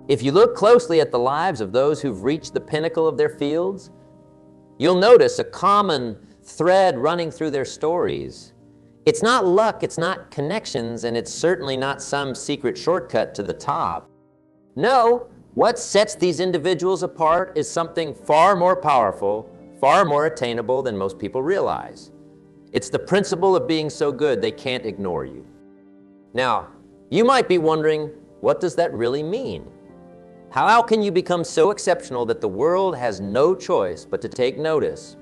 If you look closely at the lives of those who've reached the pinnacle of their fields, you'll notice a common thread running through their stories. It's not luck, it's not connections, and it's certainly not some secret shortcut to the top. No, what sets these individuals apart is something far more powerful, far more attainable than most people realize. It's the principle of being so good they can't ignore you. Now, you might be wondering, what does that really mean? How can you become so exceptional that the world has no choice but to take notice?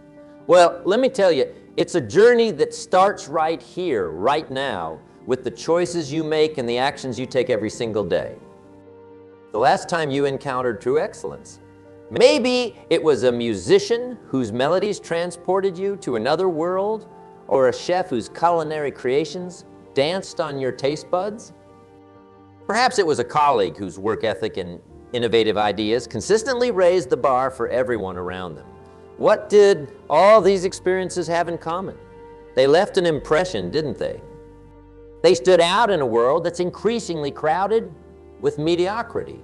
Well, let me tell you, it's a journey that starts right here, right now, with the choices you make and the actions you take every single day. The last time you encountered true excellence, maybe it was a musician whose melodies transported you to another world, or a chef whose culinary creations danced on your taste buds. Perhaps it was a colleague whose work ethic and innovative ideas consistently raised the bar for everyone around them. What did all these experiences have in common? They left an impression, didn't they? They stood out in a world that's increasingly crowded with mediocrity.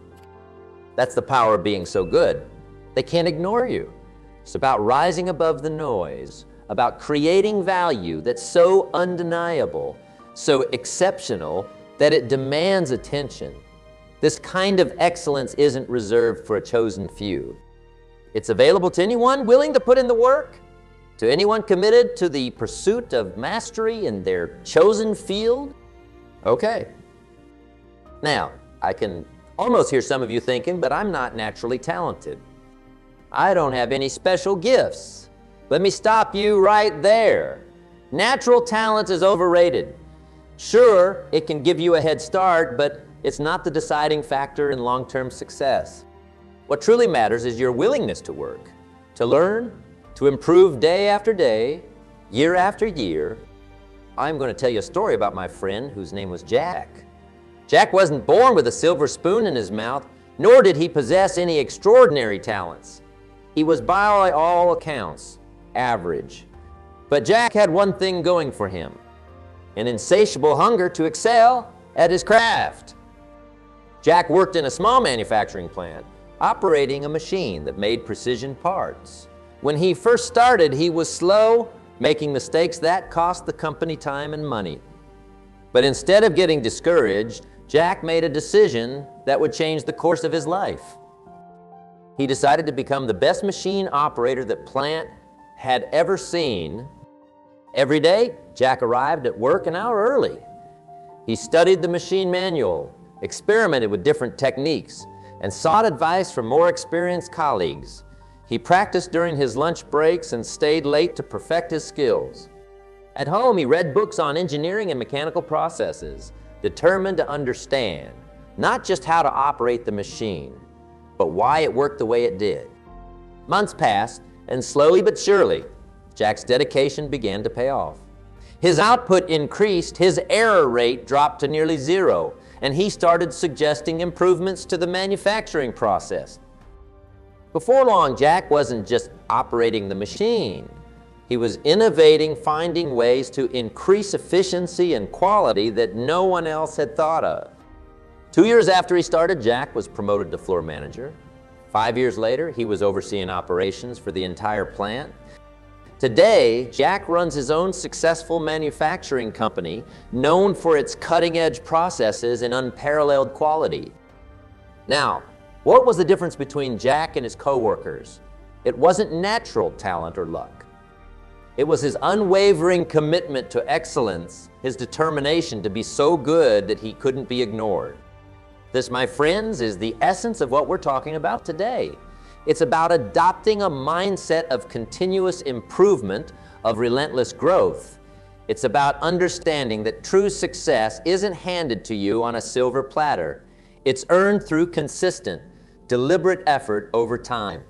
That's the power of being so good. They can't ignore you. It's about rising above the noise, about creating value that's so undeniable, so exceptional that it demands attention. This kind of excellence isn't reserved for a chosen few. It's available to anyone willing to put in the work, to anyone committed to the pursuit of mastery in their chosen field. Okay. Now, I can almost hear some of you thinking, but I'm not naturally talented. I don't have any special gifts. Let me stop you right there. Natural talent is overrated. Sure, it can give you a head start, but it's not the deciding factor in long-term success. What truly matters is your willingness to work, to learn, to improve day after day, year after year. I'm going to tell you a story about my friend whose name was Jack. Jack wasn't born with a silver spoon in his mouth, nor did he possess any extraordinary talents. He was, by all accounts, average. But Jack had one thing going for him: an insatiable hunger to excel at his craft. Jack worked in a small manufacturing plant, operating a machine that made precision parts. When he first started, he was slow, making mistakes that cost the company time and money. But instead of getting discouraged, Jack made a decision that would change the course of his life. He decided to become the best machine operator that plant had ever seen. Every day, Jack arrived at work an hour early. He studied the machine manual, experimented with different techniques, and sought advice from more experienced colleagues. He practiced during his lunch breaks and stayed late to perfect his skills. At home, he read books on engineering and mechanical processes, determined to understand not just how to operate the machine, but why it worked the way it did. Months passed, and slowly but surely, Jack's dedication began to pay off. His output increased, his error rate dropped to nearly zero, and he started suggesting improvements to the manufacturing process. Before long, Jack wasn't just operating the machine. He was innovating, finding ways to increase efficiency and quality that no one else had thought of. 2 years after he started, Jack was promoted to floor manager. 5 years later, he was overseeing operations for the entire plant. Today, Jack runs his own successful manufacturing company, known for its cutting-edge processes and unparalleled quality. Now, what was the difference between Jack and his coworkers? It wasn't natural talent or luck. It was his unwavering commitment to excellence, his determination to be so good that he couldn't be ignored. This, my friends, is the essence of what we're talking about today. It's about adopting a mindset of continuous improvement, of relentless growth. It's about understanding that true success isn't handed to you on a silver platter. It's earned through consistent, deliberate effort over time.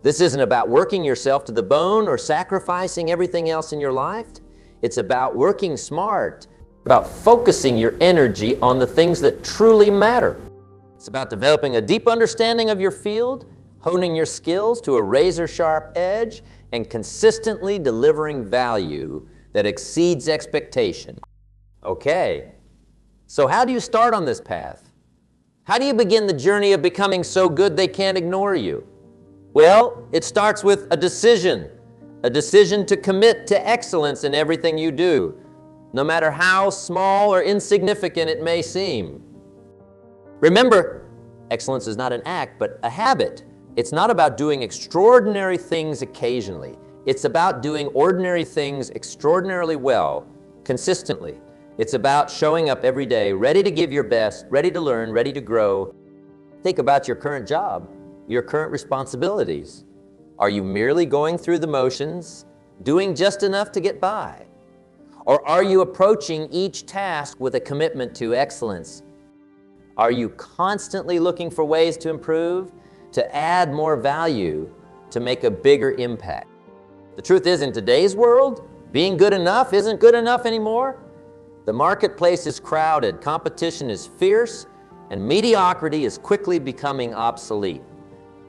This isn't about working yourself to the bone or sacrificing everything else in your life. It's about working smart, about focusing your energy on the things that truly matter. It's about developing a deep understanding of your field, honing your skills to a razor-sharp edge, and consistently delivering value that exceeds expectation. Okay, so how do you start on this path? How do you begin the journey of becoming so good they can't ignore you? Well, it starts with a decision to commit to excellence in everything you do, no matter how small or insignificant it may seem. Remember, excellence is not an act, but a habit. It's not about doing extraordinary things occasionally. It's about doing ordinary things extraordinarily well, consistently. It's about showing up every day, ready to give your best, ready to learn, ready to grow. Think about your current job, your current responsibilities. Are you merely going through the motions, doing just enough to get by? Or are you approaching each task with a commitment to excellence? Are you constantly looking for ways to improve, to add more value, to make a bigger impact? The truth is, in today's world, being good enough isn't good enough anymore. The marketplace is crowded, competition is fierce, and mediocrity is quickly becoming obsolete.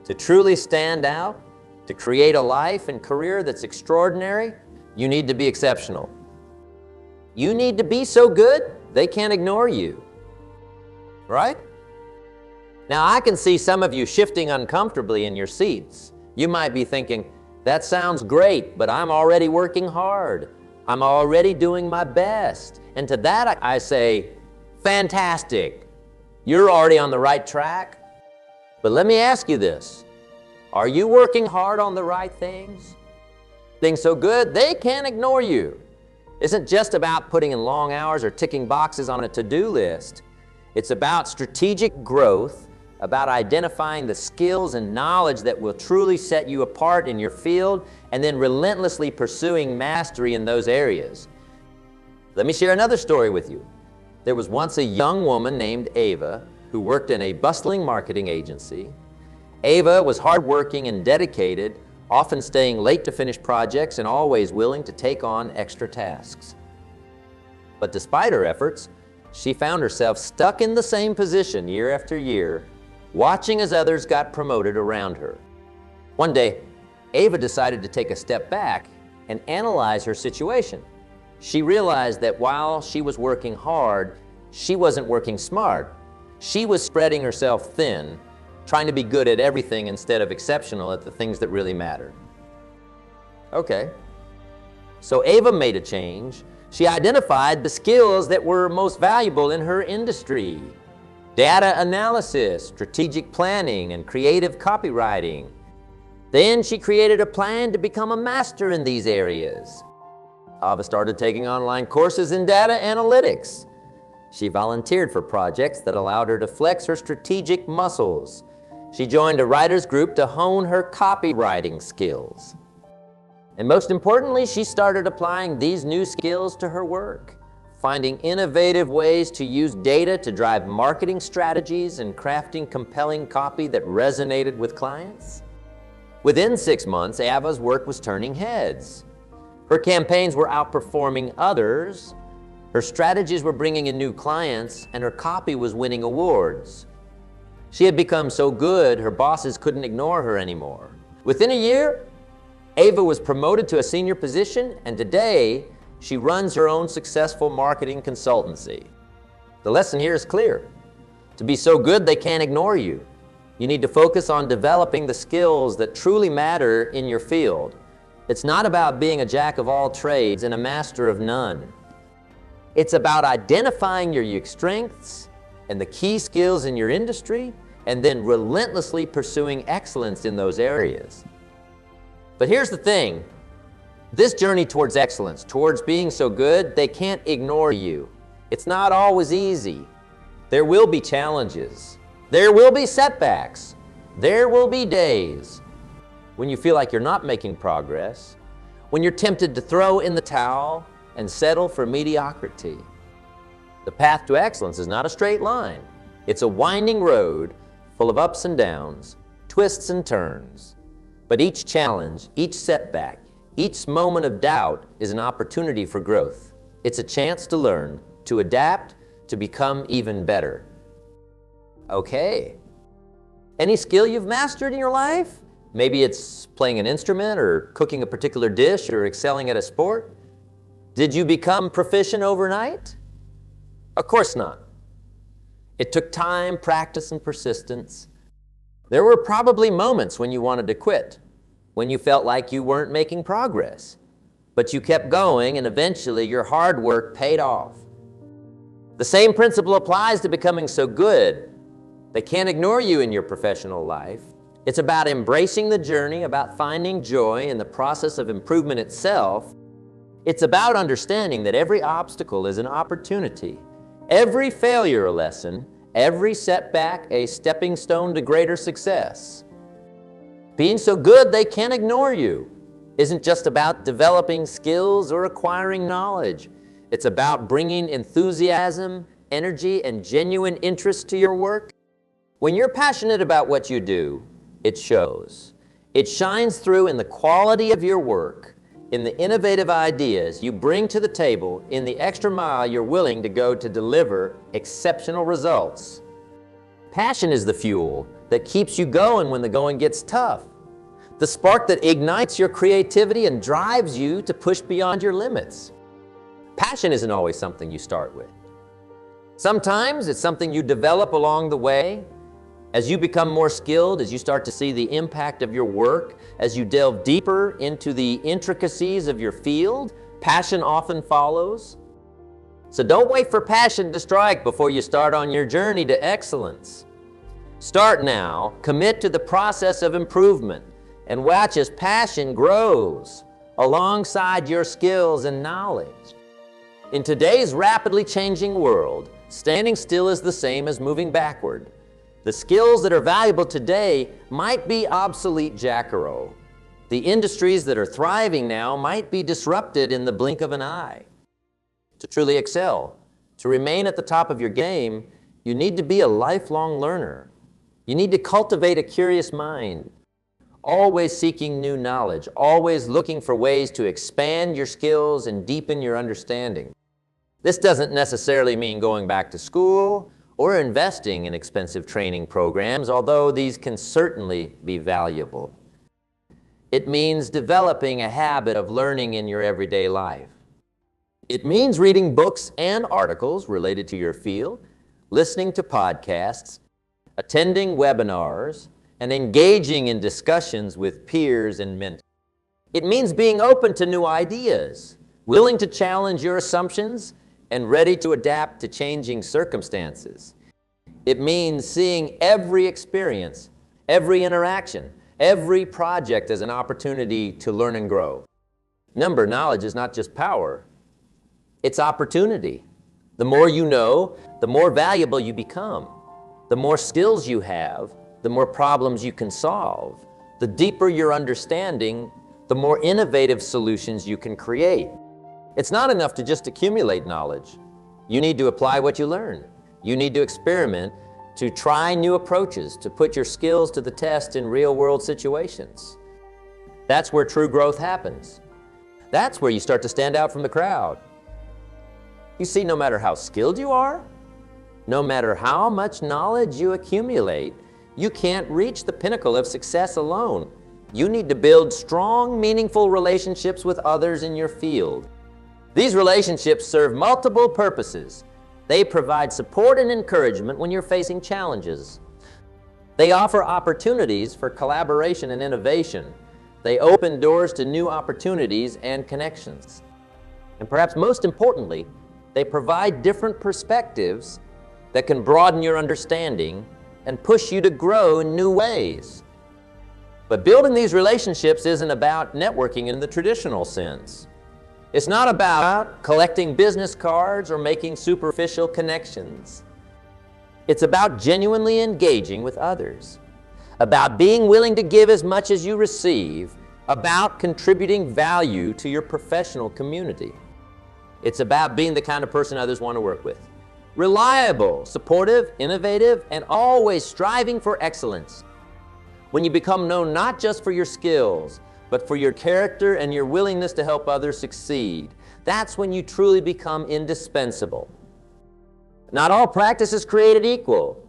To truly stand out, to create a life and career that's extraordinary, you need to be exceptional. You need to be so good, they can't ignore you. Right? Now, I can see some of you shifting uncomfortably in your seats. You might be thinking, that sounds great, but I'm already working hard. I'm already doing my best. And to that I say, fantastic. You're already on the right track. But let me ask you this. Are you working hard on the right things? Things so good, they can't ignore you. It isn't just about putting in long hours or ticking boxes on a to-do list. It's about strategic growth, about identifying the skills and knowledge that will truly set you apart in your field, and then relentlessly pursuing mastery in those areas. Let me share another story with you. There was once a young woman named Ava who worked in a bustling marketing agency. Ava was hardworking and dedicated, often staying late to finish projects and always willing to take on extra tasks. But despite her efforts, she found herself stuck in the same position year after year, watching as others got promoted around her. One day, Ava decided to take a step back and analyze her situation. She realized that while she was working hard, she wasn't working smart. She was spreading herself thin, trying to be good at everything instead of exceptional at the things that really matter. Okay, so Ava made a change. She identified the skills that were most valuable in her industry: data analysis, strategic planning, and creative copywriting. Then she created a plan to become a master in these areas. Ava started taking online courses in data analytics. She volunteered for projects that allowed her to flex her strategic muscles. She joined a writers group to hone her copywriting skills. And most importantly, she started applying these new skills to her work, finding innovative ways to use data to drive marketing strategies and crafting compelling copy that resonated with clients. Within 6 months, Ava's work was turning heads. Her campaigns were outperforming others, her strategies were bringing in new clients, and her copy was winning awards. She had become so good, her bosses couldn't ignore her anymore. Within a year, Ava was promoted to a senior position, and today, she runs her own successful marketing consultancy. The lesson here is clear. To be so good they can't ignore you. You need to focus on developing the skills that truly matter in your field. It's not about being a jack of all trades and a master of none. It's about identifying your unique strengths and the key skills in your industry, and then relentlessly pursuing excellence in those areas. But here's the thing. This journey towards excellence, towards being so good, they can't ignore you. It's not always easy. There will be challenges. There will be setbacks. There will be days when you feel like you're not making progress, when you're tempted to throw in the towel and settle for mediocrity. The path to excellence is not a straight line. It's a winding road full of ups and downs, twists and turns. But each challenge, each setback, each moment of doubt is an opportunity for growth. It's a chance to learn, to adapt, to become even better. Okay. Any skill you've mastered in your life? Maybe it's playing an instrument or cooking a particular dish or excelling at a sport. Did you become proficient overnight? Of course not. It took time, practice, and persistence. There were probably moments when you wanted to quit, when you felt like you weren't making progress. But you kept going, and eventually your hard work paid off. The same principle applies to becoming so good. They can't ignore you in your professional life. It's about embracing the journey, about finding joy in the process of improvement itself. It's about understanding that every obstacle is an opportunity, every failure a lesson, every setback a stepping stone to greater success. Being so good they can't ignore you isn't just about developing skills or acquiring knowledge. It's about bringing enthusiasm, energy, and genuine interest to your work. When you're passionate about what you do, it shows. It shines through in the quality of your work, in the innovative ideas you bring to the table, in the extra mile you're willing to go to deliver exceptional results. Passion is the fuel that keeps you going when the going gets tough, the spark that ignites your creativity and drives you to push beyond your limits. Passion isn't always something you start with. Sometimes it's something you develop along the way. As you become more skilled, as you start to see the impact of your work, as you delve deeper into the intricacies of your field, passion often follows. So don't wait for passion to strike before you start on your journey to excellence. Start now, commit to the process of improvement, and watch as passion grows alongside your skills and knowledge. In today's rapidly changing world, standing still is the same as moving backward. The skills that are valuable today might be obsolete Jackaro. The industries that are thriving now might be disrupted in the blink of an eye. To truly excel, to remain at the top of your game, you need to be a lifelong learner. You need to cultivate a curious mind, always seeking new knowledge, always looking for ways to expand your skills and deepen your understanding. This doesn't necessarily mean going back to school or investing in expensive training programs, although these can certainly be valuable. It means developing a habit of learning in your everyday life. It means reading books and articles related to your field, listening to podcasts, attending webinars, and engaging in discussions with peers and mentors. It means being open to new ideas, willing to challenge your assumptions, and ready to adapt to changing circumstances. It means seeing every experience, every interaction, every project as an opportunity to learn and grow. Remember, knowledge is not just power, it's opportunity. The more you know, the more valuable you become. The more skills you have, the more problems you can solve. The deeper your understanding, the more innovative solutions you can create. It's not enough to just accumulate knowledge. You need to apply what you learn. You need to experiment, to try new approaches, to put your skills to the test in real-world situations. That's where true growth happens. That's where you start to stand out from the crowd. You see, no matter how skilled you are, no matter how much knowledge you accumulate, you can't reach the pinnacle of success alone. You need to build strong, meaningful relationships with others in your field. These relationships serve multiple purposes. They provide support and encouragement when you're facing challenges. They offer opportunities for collaboration and innovation. They open doors to new opportunities and connections. And perhaps most importantly, they provide different perspectives that can broaden your understanding and push you to grow in new ways. But building these relationships isn't about networking in the traditional sense. It's not about collecting business cards or making superficial connections. It's about genuinely engaging with others, about being willing to give as much as you receive, about contributing value to your professional community. It's about being the kind of person others want to work with. Reliable, supportive, innovative, and always striving for excellence. When you become known not just for your skills, but for your character and your willingness to help others succeed, that's when you truly become indispensable. Not all practice is created equal.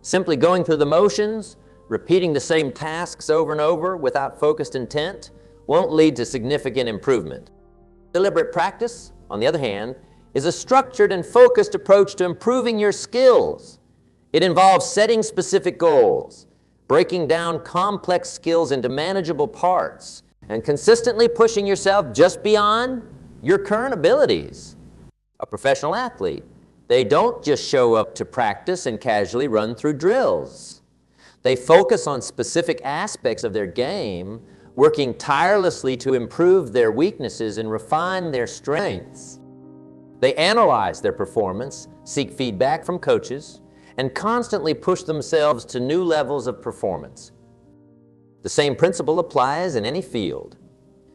Simply going through the motions, repeating the same tasks over and over without focused intent, won't lead to significant improvement. Deliberate practice, on the other hand, is a structured and focused approach to improving your skills. It involves setting specific goals, breaking down complex skills into manageable parts, and consistently pushing yourself just beyond your current abilities. A professional athlete, they don't just show up to practice and casually run through drills. They focus on specific aspects of their game, working tirelessly to improve their weaknesses and refine their strengths. They analyze their performance, seek feedback from coaches, and constantly push themselves to new levels of performance. The same principle applies in any field.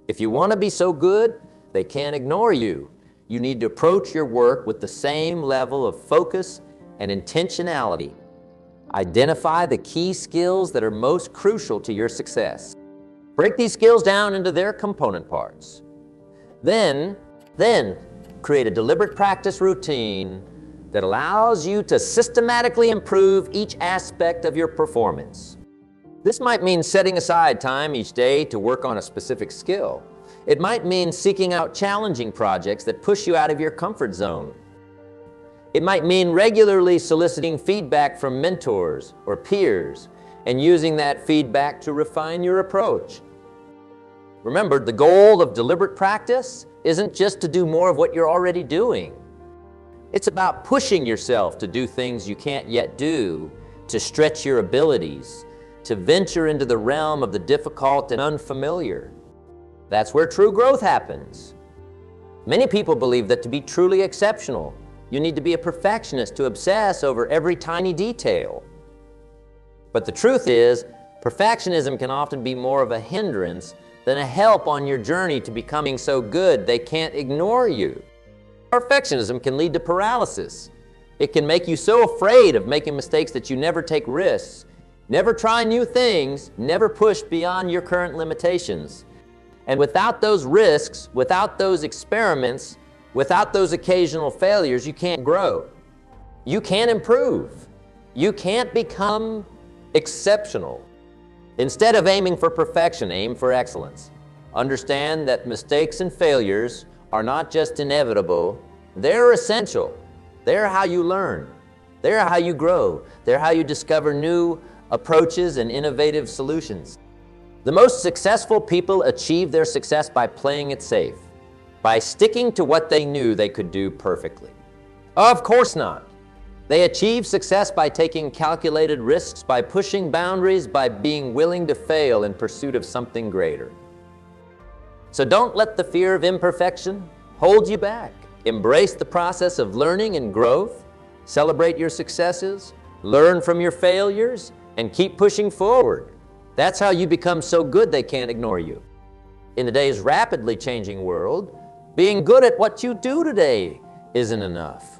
If you want to be so good, they can't ignore you. You need to approach your work with the same level of focus and intentionality. Identify the key skills that are most crucial to your success. Break these skills down into their component parts. Then create a deliberate practice routine that allows you to systematically improve each aspect of your performance. This might mean setting aside time each day to work on a specific skill. It might mean seeking out challenging projects that push you out of your comfort zone. It might mean regularly soliciting feedback from mentors or peers and using that feedback to refine your approach. Remember, the goal of deliberate practice isn't just to do more of what you're already doing. It's about pushing yourself to do things you can't yet do, to stretch your abilities, to venture into the realm of the difficult and unfamiliar. That's where true growth happens. Many people believe that to be truly exceptional, you need to be a perfectionist to obsess over every tiny detail. But the truth is, perfectionism can often be more of a hindrance than a help on your journey to becoming so good they can't ignore you. Perfectionism can lead to paralysis. It can make you so afraid of making mistakes that you never take risks, never try new things, never push beyond your current limitations. And without those risks, without those experiments, without those occasional failures, you can't grow. You can't improve. You can't become exceptional. Instead of aiming for perfection, aim for excellence. Understand that mistakes and failures are not just inevitable, they're essential. They're how you learn. They're how you grow. They're how you discover new approaches and innovative solutions. The most successful people achieve their success by playing it safe, by sticking to what they knew they could do perfectly. Of course not. They achieve success by taking calculated risks, by pushing boundaries, by being willing to fail in pursuit of something greater. So don't let the fear of imperfection hold you back. Embrace the process of learning and growth. Celebrate your successes, learn from your failures, and keep pushing forward. That's how you become so good they can't ignore you. In today's rapidly changing world, being good at what you do today isn't enough.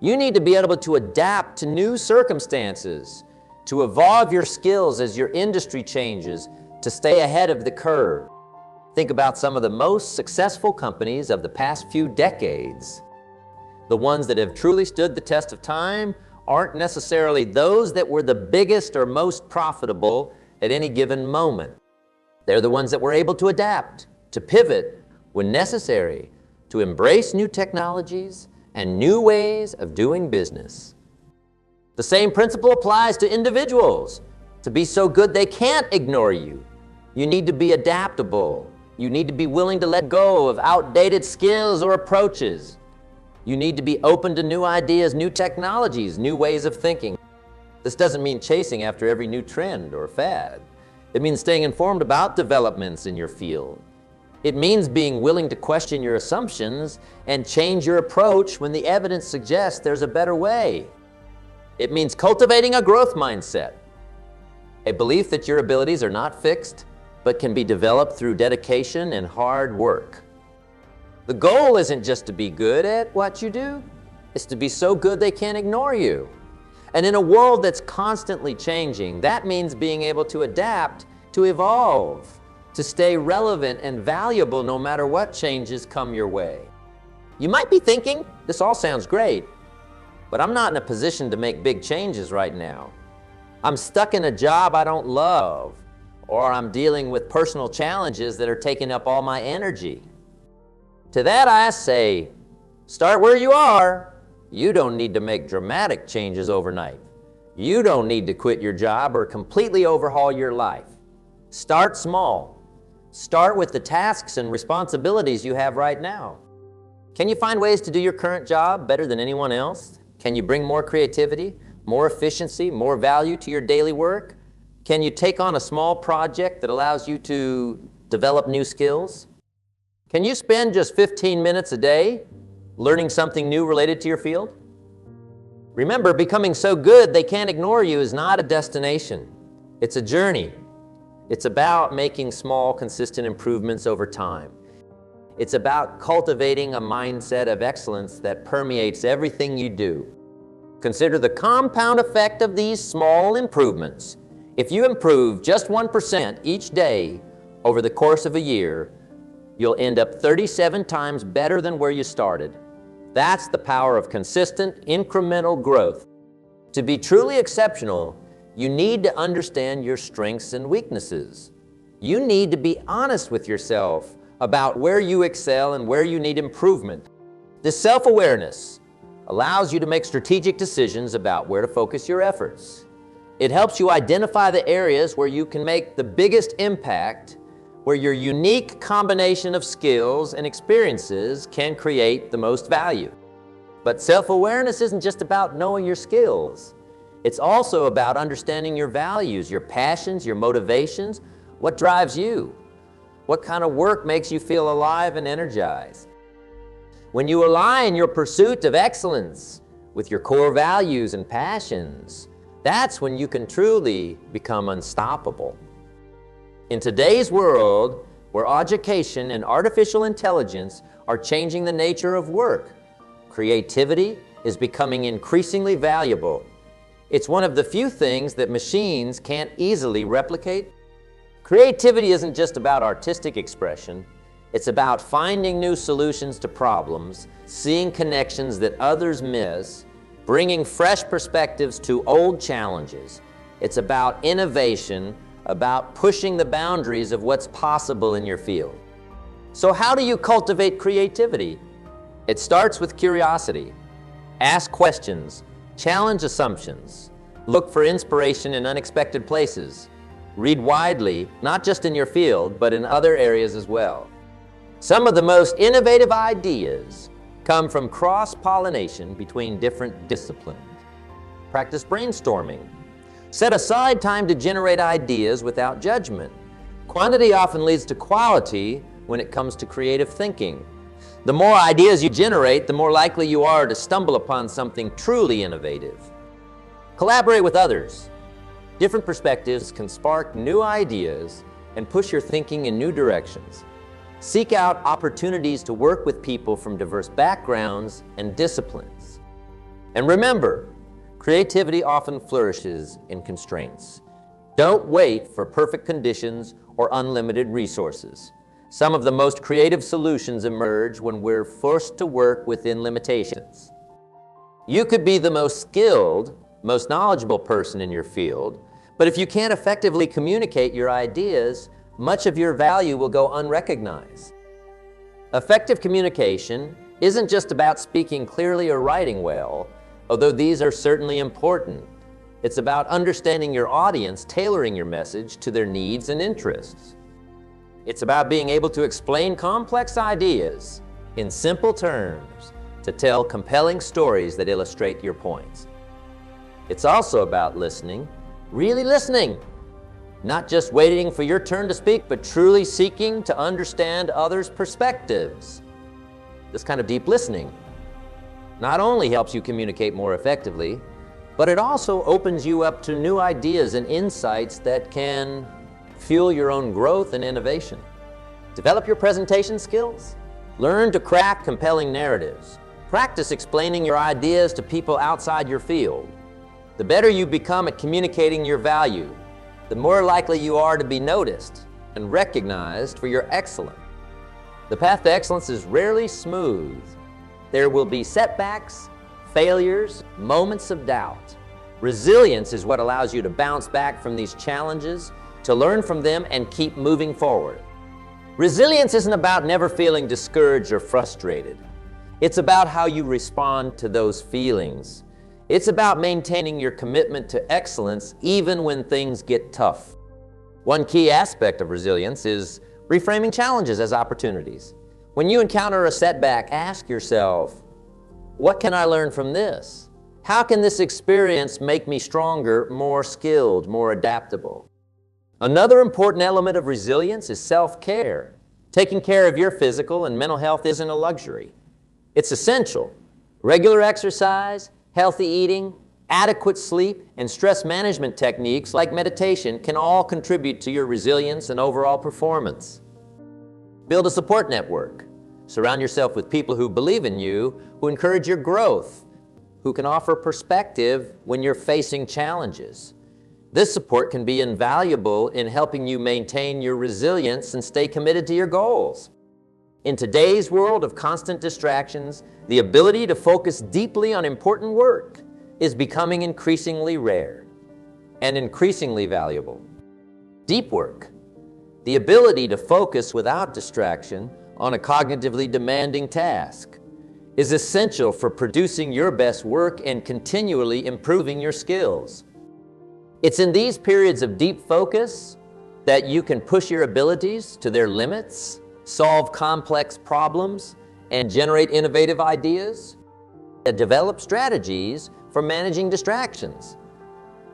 You need to be able to adapt to new circumstances, to evolve your skills as your industry changes, to stay ahead of the curve. Think about some of the most successful companies of the past few decades. The ones that have truly stood the test of time aren't necessarily those that were the biggest or most profitable at any given moment. They're the ones that were able to adapt, to pivot when necessary, to embrace new technologies and new ways of doing business. The same principle applies to individuals. To be so good they can't ignore you, you need to be adaptable. You need to be willing to let go of outdated skills or approaches. You need to be open to new ideas, new technologies, new ways of thinking. This doesn't mean chasing after every new trend or fad. It means staying informed about developments in your field. It means being willing to question your assumptions and change your approach when the evidence suggests there's a better way. It means cultivating a growth mindset, a belief that your abilities are not fixed, but can be developed through dedication and hard work. The goal isn't just to be good at what you do, it's to be so good they can't ignore you. And in a world that's constantly changing, that means being able to adapt, to evolve, to stay relevant and valuable no matter what changes come your way. You might be thinking, this all sounds great, but I'm not in a position to make big changes right now. I'm stuck in a job I don't love, or I'm dealing with personal challenges that are taking up all my energy. To that I say, start where you are. You don't need to make dramatic changes overnight. You don't need to quit your job or completely overhaul your life. Start small. Start with the tasks and responsibilities you have right now. Can you find ways to do your current job better than anyone else? Can you bring more creativity, more efficiency, more value to your daily work? Can you take on a small project that allows you to develop new skills? Can you spend just 15 minutes a day learning something new related to your field? Remember, becoming so good they can't ignore you is not a destination. It's a journey. It's about making small, consistent improvements over time. It's about cultivating a mindset of excellence that permeates everything you do. Consider the compound effect of these small improvements. If you improve just 1% each day over the course of a year, you'll end up 37 times better than where you started. That's the power of consistent, incremental growth. To be truly exceptional, you need to understand your strengths and weaknesses. You need to be honest with yourself about where you excel and where you need improvement. This self-awareness allows you to make strategic decisions about where to focus your efforts. It helps you identify the areas where you can make the biggest impact, where your unique combination of skills and experiences can create the most value. But self-awareness isn't just about knowing your skills. It's also about understanding your values, your passions, your motivations, what drives you, what kind of work makes you feel alive and energized. When you align your pursuit of excellence with your core values and passions, that's when you can truly become unstoppable. In today's world, where education and artificial intelligence are changing the nature of work, creativity is becoming increasingly valuable. It's one of the few things that machines can't easily replicate. Creativity isn't just about artistic expression. It's about finding new solutions to problems, seeing connections that others miss, bringing fresh perspectives to old challenges. It's about innovation, about pushing the boundaries of what's possible in your field. So how do you cultivate creativity? It starts with curiosity. Ask questions, challenge assumptions, look for inspiration in unexpected places. Read widely, not just in your field, but in other areas as well. Some of the most innovative ideas come from cross-pollination between different disciplines. Practice brainstorming. Set aside time to generate ideas without judgment. Quantity often leads to quality when it comes to creative thinking. The more ideas you generate, the more likely you are to stumble upon something truly innovative. Collaborate with others. Different perspectives can spark new ideas and push your thinking in new directions. Seek out opportunities to work with people from diverse backgrounds and disciplines. And remember, creativity often flourishes in constraints. Don't wait for perfect conditions or unlimited resources. Some of the most creative solutions emerge when we're forced to work within limitations. You could be the most skilled, most knowledgeable person in your field, but if you can't effectively communicate your ideas, much of your value will go unrecognized. Effective communication isn't just about speaking clearly or writing well, although these are certainly important. It's about understanding your audience, tailoring your message to their needs and interests. It's about being able to explain complex ideas in simple terms to tell compelling stories that illustrate your points. It's also about listening, really listening, not just waiting for your turn to speak, but truly seeking to understand others' perspectives. This kind of deep listening not only helps you communicate more effectively, but it also opens you up to new ideas and insights that can fuel your own growth and innovation. Develop your presentation skills. Learn to craft compelling narratives. Practice explaining your ideas to people outside your field. The better you become at communicating your value, the more likely you are to be noticed and recognized for your excellence. The path to excellence is rarely smooth. There will be setbacks, failures, moments of doubt. Resilience is what allows you to bounce back from these challenges, to learn from them and keep moving forward. Resilience isn't about never feeling discouraged or frustrated. It's about how you respond to those feelings. It's about maintaining your commitment to excellence even when things get tough. One key aspect of resilience is reframing challenges as opportunities. When you encounter a setback, ask yourself, what can I learn from this? How can this experience make me stronger, more skilled, more adaptable? Another important element of resilience is self-care. Taking care of your physical and mental health isn't a luxury. It's essential. Regular exercise, healthy eating, adequate sleep, and stress management techniques like meditation can all contribute to your resilience and overall performance. Build a support network. Surround yourself with people who believe in you, who encourage your growth, who can offer perspective when you're facing challenges. This support can be invaluable in helping you maintain your resilience and stay committed to your goals. In today's world of constant distractions, the ability to focus deeply on important work is becoming increasingly rare and increasingly valuable. Deep work, the ability to focus without distraction on a cognitively demanding task, is essential for producing your best work and continually improving your skills. It's in these periods of deep focus that you can push your abilities to their limits, solve complex problems, and generate innovative ideas, and develop strategies for managing distractions.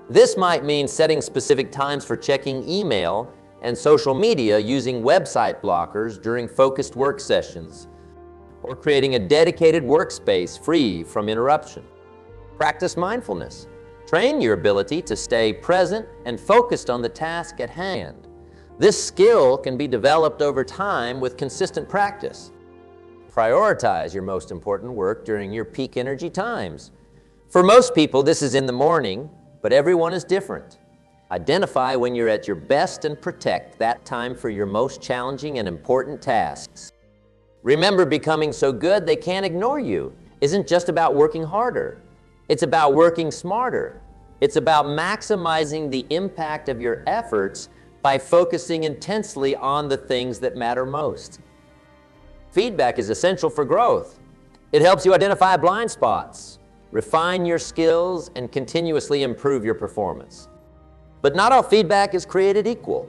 This might mean setting specific times for checking email and social media using website blockers during focused work sessions, or creating a dedicated workspace free from interruption. Practice mindfulness. Train your ability to stay present and focused on the task at hand. This skill can be developed over time with consistent practice. Prioritize your most important work during your peak energy times. For most people, this is in the morning, but everyone is different. Identify when you're at your best and protect that time for your most challenging and important tasks. Remember, becoming so good they can't ignore you isn't just about working harder. It's about working smarter. It's about maximizing the impact of your efforts by focusing intensely on the things that matter most. Feedback is essential for growth. It helps you identify blind spots, refine your skills, and continuously improve your performance. But not all feedback is created equal.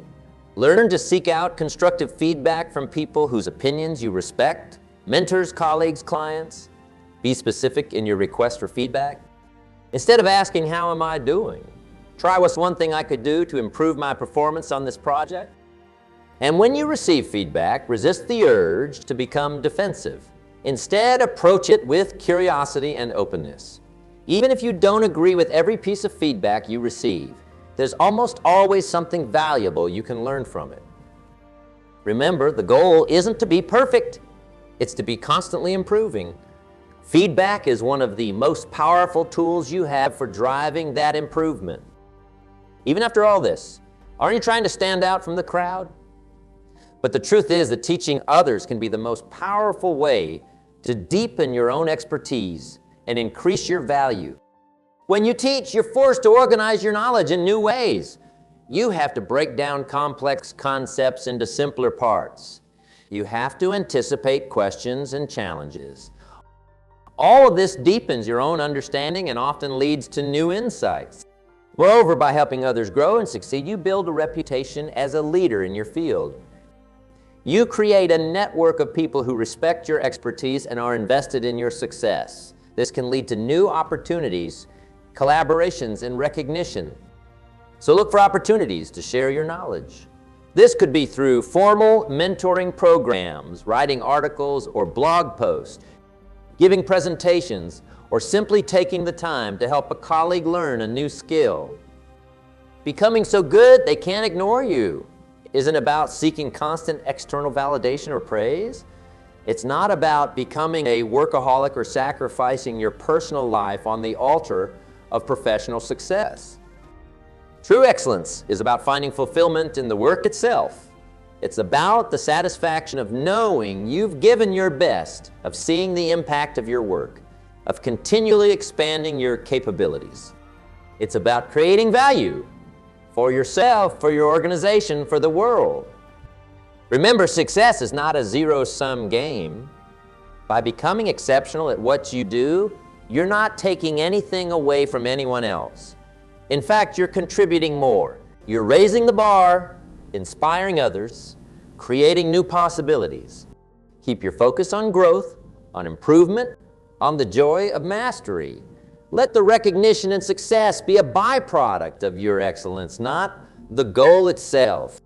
Learn to seek out constructive feedback from people whose opinions you respect, mentors, colleagues, clients. Be specific in your request for feedback. Instead of asking, how am I doing? Try, what's one thing I could do to improve my performance on this project? And when you receive feedback, resist the urge to become defensive. Instead, approach it with curiosity and openness. Even if you don't agree with every piece of feedback you receive, there's almost always something valuable you can learn from it. Remember, the goal isn't to be perfect. It's to be constantly improving. Feedback is one of the most powerful tools you have for driving that improvement. Even after all this, aren't you trying to stand out from the crowd? But the truth is that teaching others can be the most powerful way to deepen your own expertise and increase your value. When you teach, you're forced to organize your knowledge in new ways. You have to break down complex concepts into simpler parts. You have to anticipate questions and challenges. All of this deepens your own understanding and often leads to new insights. Moreover, by helping others grow and succeed, you build a reputation as a leader in your field. You create a network of people who respect your expertise and are invested in your success. This can lead to new opportunities, collaborations, and recognition. So look for opportunities to share your knowledge. This could be through formal mentoring programs, writing articles or blog posts, giving presentations, or simply taking the time to help a colleague learn a new skill. Becoming so good they can't ignore you isn't about seeking constant external validation or praise. It's not about becoming a workaholic or sacrificing your personal life on the altar of professional success. True excellence is about finding fulfillment in the work itself. It's about the satisfaction of knowing you've given your best, of seeing the impact of your work, of continually expanding your capabilities. It's about creating value for yourself, for your organization, for the world. Remember, success is not a zero-sum game. By becoming exceptional at what you do, you're not taking anything away from anyone else. In fact, you're contributing more. You're raising the bar, inspiring others, creating new possibilities. Keep your focus on growth, on improvement, on the joy of mastery. Let the recognition and success be a byproduct of your excellence, not the goal itself.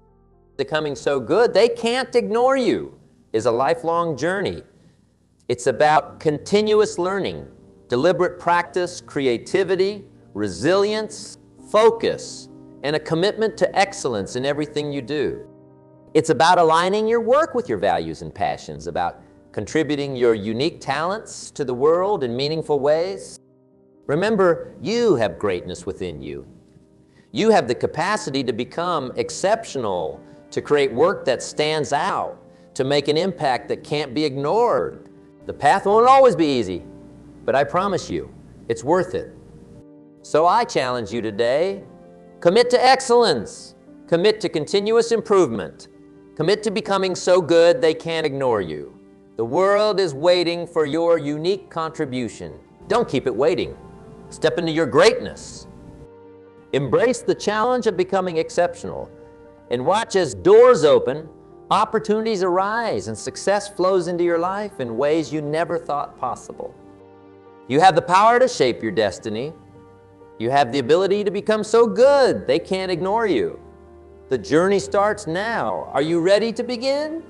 Becoming so good they can't ignore you is a lifelong journey. It's about continuous learning, deliberate practice, creativity, resilience, focus, and a commitment to excellence in everything you do. It's about aligning your work with your values and passions, about contributing your unique talents to the world in meaningful ways. Remember, you have greatness within you. You have the capacity to become exceptional, to create work that stands out, to make an impact that can't be ignored. The path won't always be easy, but I promise you, it's worth it. So I challenge you today, commit to excellence, commit to continuous improvement, commit to becoming so good they can't ignore you. The world is waiting for your unique contribution. Don't keep it waiting. Step into your greatness. Embrace the challenge of becoming exceptional and watch as doors open, opportunities arise, and success flows into your life in ways you never thought possible. You have the power to shape your destiny. You have the ability to become so good they can't ignore you. The journey starts now. Are you ready to begin?